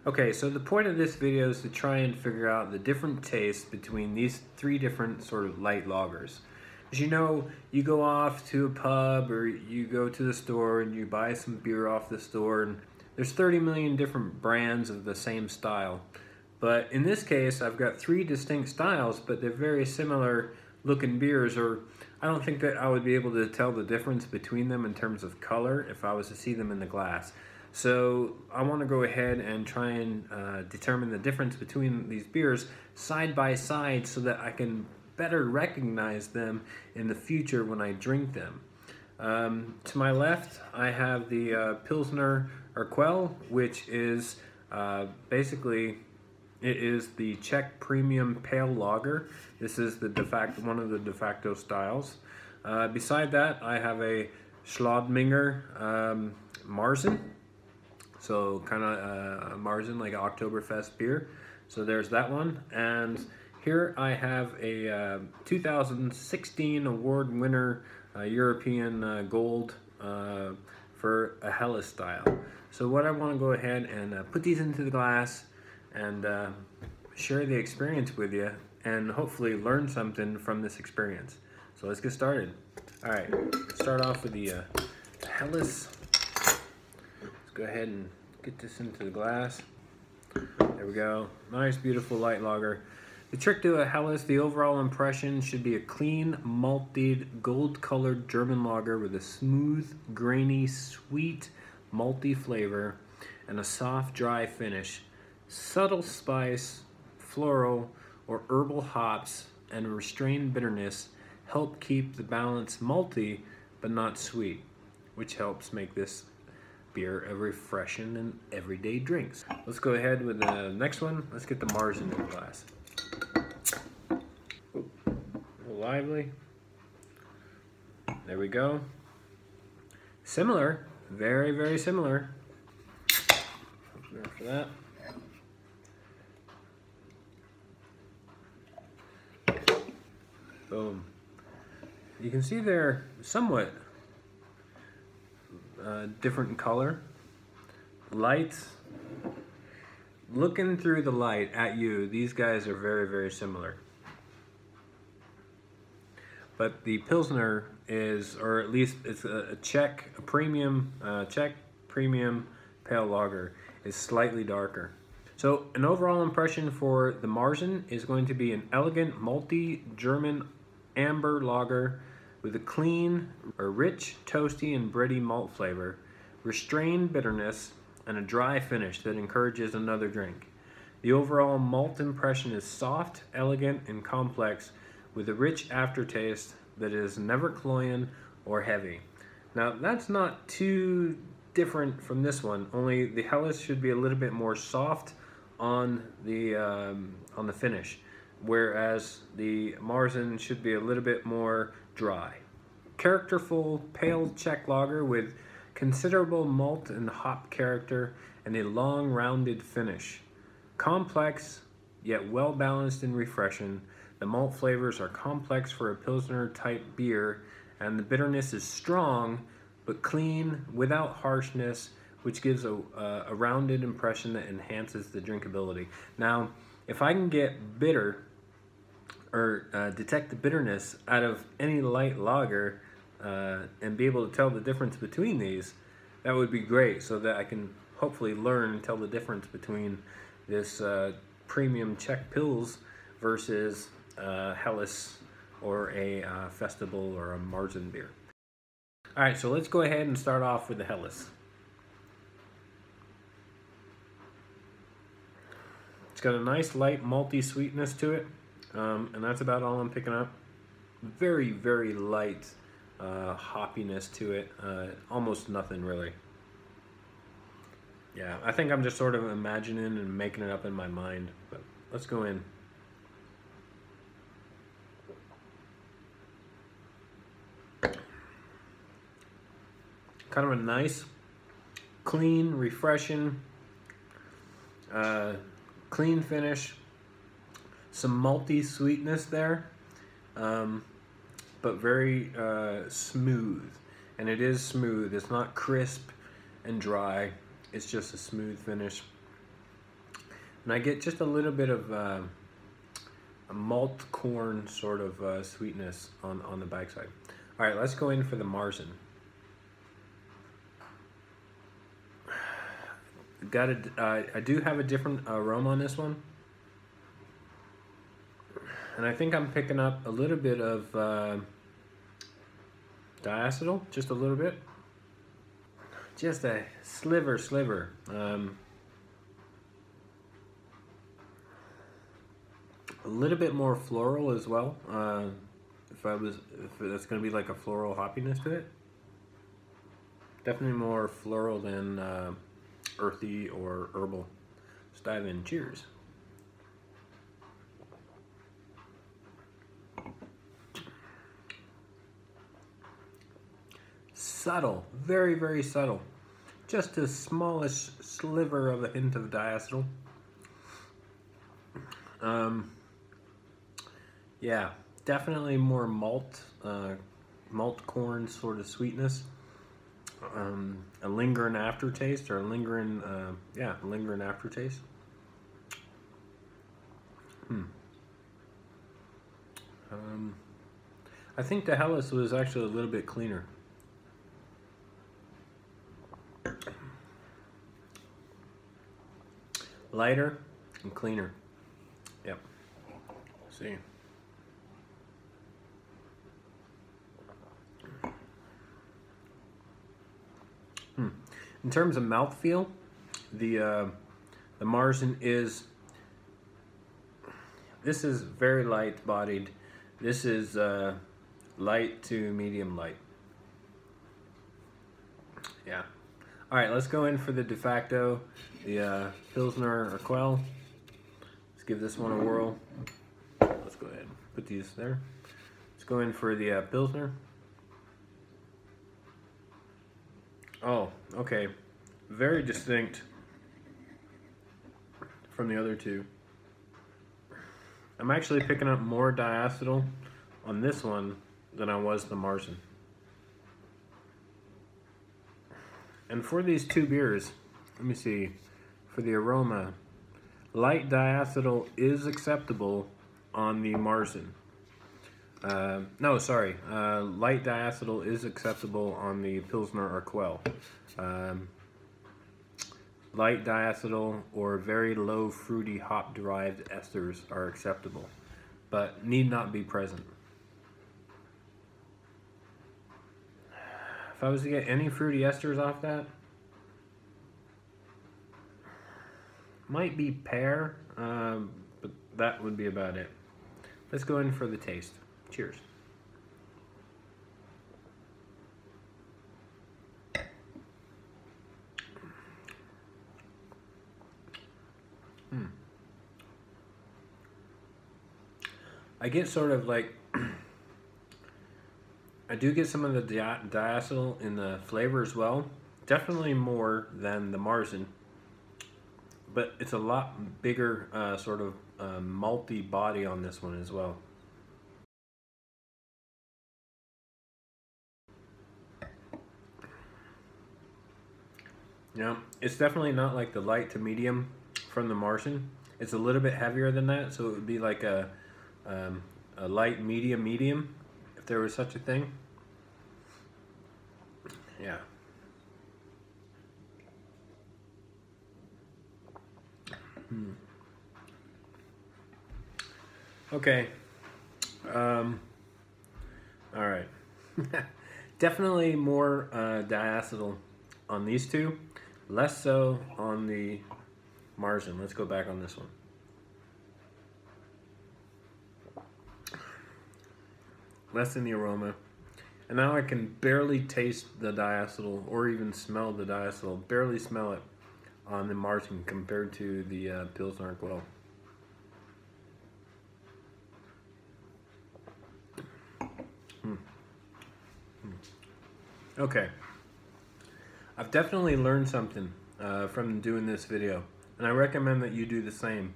Okay, so the point of this video is to try and figure out the different tastes between these three different sort of light lagers. As you know, you go off to a pub or you go to the store and you buy some beer off the store, and there's 30 million different brands of the same style. But in this case, I've got three distinct styles, but they're very similar looking beers, or I don't think that I would be able to tell the difference between them in terms of color if I was to see them in the glass. So I want to go ahead and try and determine the difference between these beers side by side so that I can better recognize them in the future when I drink them. To my left, I have the Pilsner Urquell, which is basically, it is the Czech premium pale lager. This is the one of the de facto styles. Beside that, I have a Schladminger Marzen. So kind of Marzen, like an Oktoberfest beer. So there's that one. And here I have a 2016 award winner European Gold for a Helles style. So what I want to go ahead and put these into the glass and share the experience with you and hopefully learn something from this experience. So let's get started. All right, let's start off with the Helles. Go ahead and get this into the glass. There we go. Nice, beautiful light lager. The trick to a Helles, the overall impression should be a clean, malted, gold-colored German lager with a smooth, grainy, sweet, malty flavor and a soft, dry finish. Subtle spice, floral, or herbal hops and restrained bitterness help keep the balance malty but not sweet, which helps make this beer a refreshing and everyday drinks. Let's go ahead with the next one. Let's get the Marzen in the glass. Ooh, a little lively. There we go. Similar, very, very similar. After that. Boom. You can see they're somewhat different in color. Lights, looking through the light at you, these guys are very, very similar. But the Pilsner is, or at least it's a Czech premium pale lager, is slightly darker. So an overall impression for the Marzen is going to be an elegant, malty German amber lager with a clean, a rich, toasty, and bready malt flavor, restrained bitterness, and a dry finish that encourages another drink. The overall malt impression is soft, elegant, and complex, with a rich aftertaste that is never cloying or heavy. Now, that's not too different from this one, only the Helles should be a little bit more soft on the finish, whereas the Marzen should be a little bit more dry. Characterful, pale Czech lager with considerable malt and hop character and a long, rounded finish. Complex, yet well-balanced and refreshing. The malt flavors are complex for a Pilsner-type beer, and the bitterness is strong, but clean, without harshness, which gives a rounded impression that enhances the drinkability. Now, if I can get bitter, or detect the bitterness out of any light lager and be able to tell the difference between these, that would be great, so that I can hopefully learn and tell the difference between this premium Czech Pils versus Helles or a Festival or a Marzen beer. All right, so let's go ahead and start off with the Helles. It's got a nice light malty sweetness to it, and that's about all I'm picking up. Very, very light hoppiness to it, almost nothing really. Yeah, I think I'm just sort of imagining and making it up in my mind, but let's go in. Kind of a nice, clean, refreshing, clean finish. some malty sweetness there, but very smooth. And it is smooth. It's not crisp and dry. It's just a smooth finish. And I get just a little bit of a malt corn sort of sweetness on the backside. All right, let's go in for the Marzen. I do have a different aroma on this one. And I think I'm picking up a little bit of diacetyl, just a little bit. Just a sliver. A little bit more floral as well. If that's going to be like a floral hoppiness to it. Definitely more floral than earthy or herbal. Let's dive in. Cheers. Subtle, very subtle. Just a smallish sliver of a hint of diacetyl. Yeah, definitely more malt corn sort of sweetness. A lingering aftertaste, or a lingering aftertaste. I think the Helles was actually a little bit cleaner. Lighter and cleaner. Yep. See. In terms of mouthfeel, the Marzen is very light bodied. This is light to medium light. Yeah. All right, let's go in for the de facto, the Pilsner or Quell. Let's give this one a whirl. Let's go ahead and put these there. Let's go in for the Pilsner. Oh, okay. Very distinct from the other two. I'm actually picking up more diacetyl on this one than I was the Marzen. And for these two beers, let me see, for the aroma, light diacetyl is acceptable on the Marzen. No, sorry, light diacetyl is acceptable on the Pilsner or Quell. Light diacetyl or very low fruity hop-derived esters are acceptable, but need not be present. If I was to get any fruity esters off that, might be pear, but that would be about it. Let's go in for the taste. Cheers. I get sort of like, I do get some of the diacetyl in the flavor as well. Definitely more than the Marzen, but it's a lot bigger sort of malty body on this one as well. Yeah, it's definitely not like the light to medium from the Marzen. It's a little bit heavier than that, so it would be like a light medium, if there was such a thing. Yeah. Okay. All right. Definitely more diacetyl on these two, less so on the Marzen. Let's go back on this one. Less in the aroma. And now I can barely taste the diacetyl or even smell the diacetyl. Barely smell it on the Marzen compared to the Pilsner Quell. Okay. I've definitely learned something from doing this video, and I recommend that you do the same.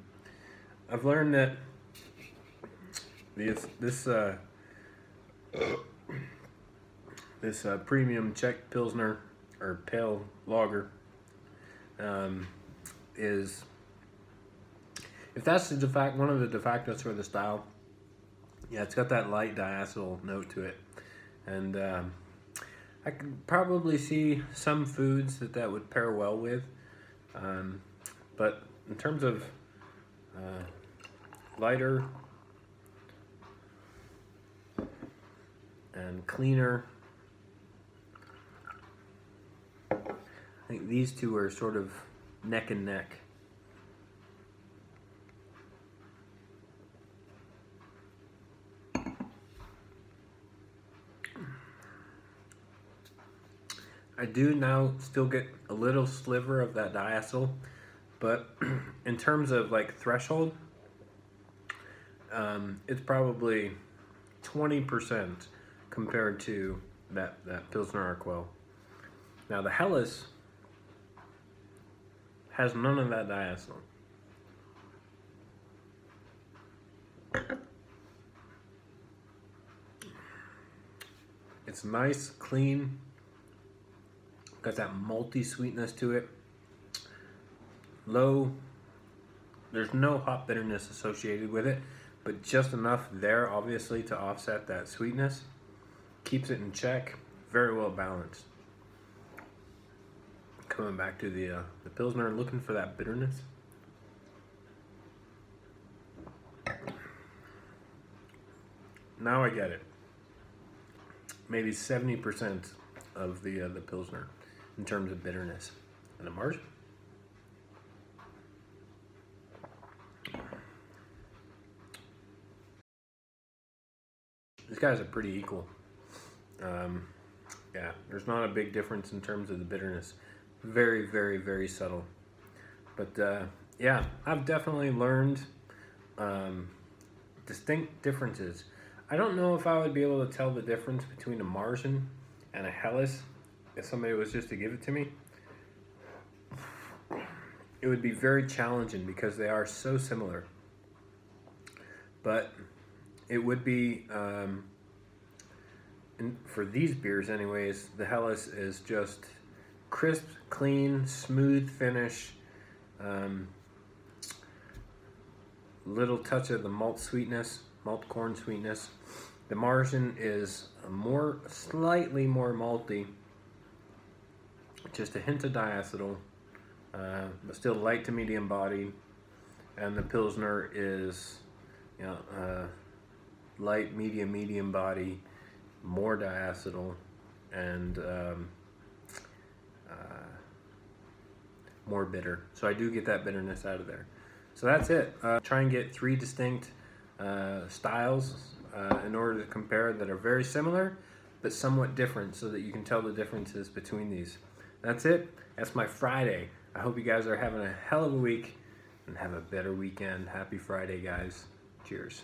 I've learned that This premium Czech Pilsner or pale lager is, if that's one of the de factos for the style, yeah, it's got that light diacetyl note to it, and I could probably see some foods that would pair well with, but in terms of lighter and cleaner, I think these two are sort of neck and neck. I do now still get a little sliver of that diacetyl, but in terms of like threshold, it's probably 20% compared to that Pilsner Urquell. Now the Helles has none of that diacetyl. It's nice, clean, got that malty sweetness to it. Low, there's no hop bitterness associated with it, but just enough there, obviously, to offset that sweetness. Keeps it in check, very well balanced. Coming back to the Pilsner, looking for that bitterness. Now I get it. Maybe 70% of the Pilsner in terms of bitterness. And the Marzen. These guys are pretty equal. Yeah, there's not a big difference in terms of the bitterness. Very, very, very subtle. But yeah, I've definitely learned distinct differences. I don't know if I would be able to tell the difference between a Marzen and a Helles if somebody was just to give it to me. It would be very challenging because they are so similar. But it would be, for these beers anyways, the Helles is just crisp, clean, smooth finish, little touch of the malt sweetness, malt corn sweetness. The Marzen is slightly more malty, just a hint of diacetyl, but still light to medium body. And the Pilsner is, you know, light, medium body, more diacetyl, and more bitter. So I do get that bitterness out of there. So that's it. Try and get 3 distinct styles in order to compare that are very similar but somewhat different, so that you can tell the differences between these. That's it. That's my Friday. I hope you guys are having a hell of a week and have a better weekend. Happy Friday, guys. Cheers.